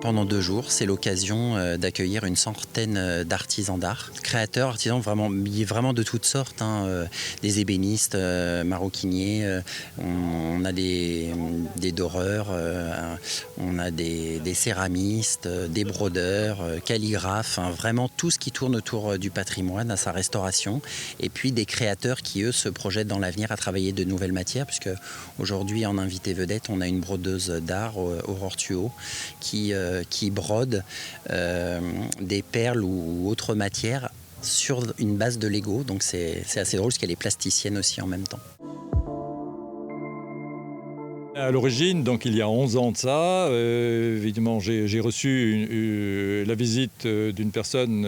Pendant 2 jours, c'est l'occasion d'accueillir une centaine d'artisans d'art, créateurs, artisans vraiment de toutes sortes, des ébénistes, maroquiniers, on a des doreurs, on a des céramistes, des brodeurs, calligraphes, vraiment tout ce qui tourne autour du patrimoine, à sa restauration, et puis des créateurs qui, eux, se projettent dans l'avenir à travailler de nouvelles matières, puisque aujourd'hui, en invité vedette, on a une brodeuse d'art, Aurore Thuot, qui brode des perles ou autres matières sur une base de Lego. Donc c'est assez drôle parce qu'elle est plasticienne aussi en même temps. À l'origine, donc il y a 11 ans de ça, évidemment j'ai reçu la visite d'une personne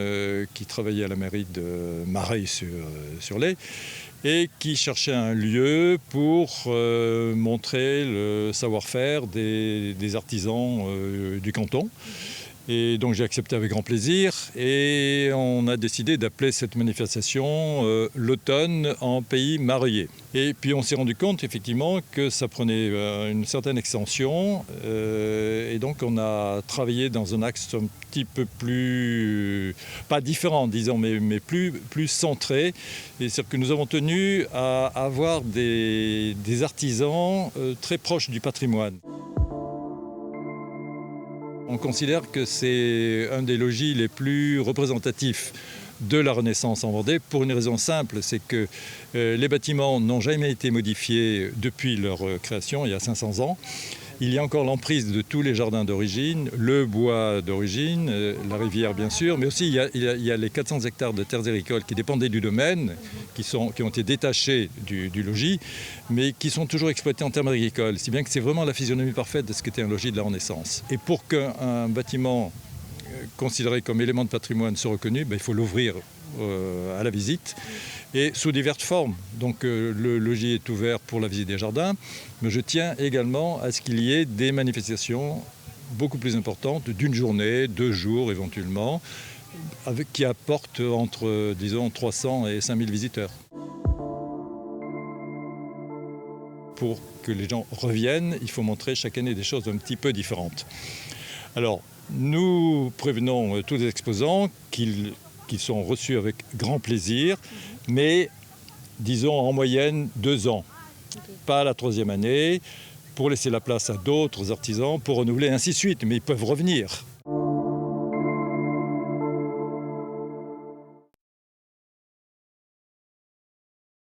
qui travaillait à la mairie de Mareil-sur-Lay et qui cherchait un lieu pour montrer le savoir-faire des artisans du canton. Et donc j'ai accepté avec grand plaisir et on a décidé d'appeler cette manifestation l'automne en pays mareyais. Et puis on s'est rendu compte effectivement que ça prenait une certaine extension et donc on a travaillé dans un axe un petit peu plus, pas différent disons, mais plus centré. Et c'est que nous avons tenu à avoir des artisans très proches du patrimoine. On considère que c'est un des logis les plus représentatifs de la Renaissance en Vendée pour une raison simple, c'est que les bâtiments n'ont jamais été modifiés depuis leur création, il y a 500 ans. Il y a encore l'emprise de tous les jardins d'origine, le bois d'origine, la rivière bien sûr, mais aussi il y a les 400 hectares de terres agricoles qui dépendaient du domaine, qui ont été détachés du logis, mais qui sont toujours exploités en termes agricoles. Si bien que c'est vraiment la physionomie parfaite de ce qu'était un logis de la Renaissance. Et pour qu'un bâtiment considéré comme élément de patrimoine soit reconnu, il faut l'ouvrir à la visite et sous diverses formes. Donc le logis est ouvert pour la visite des jardins, mais je tiens également à ce qu'il y ait des manifestations beaucoup plus importantes d'une journée, 2 jours éventuellement, qui apportent entre, disons, 300 et 5000 visiteurs. Pour que les gens reviennent, il faut montrer chaque année des choses un petit peu différentes. Alors, nous prévenons tous les exposants qu'ils sont reçus avec grand plaisir, mais disons en moyenne 2 ans, pas la 3e année, pour laisser la place à d'autres artisans, pour renouveler, ainsi de suite, mais ils peuvent revenir.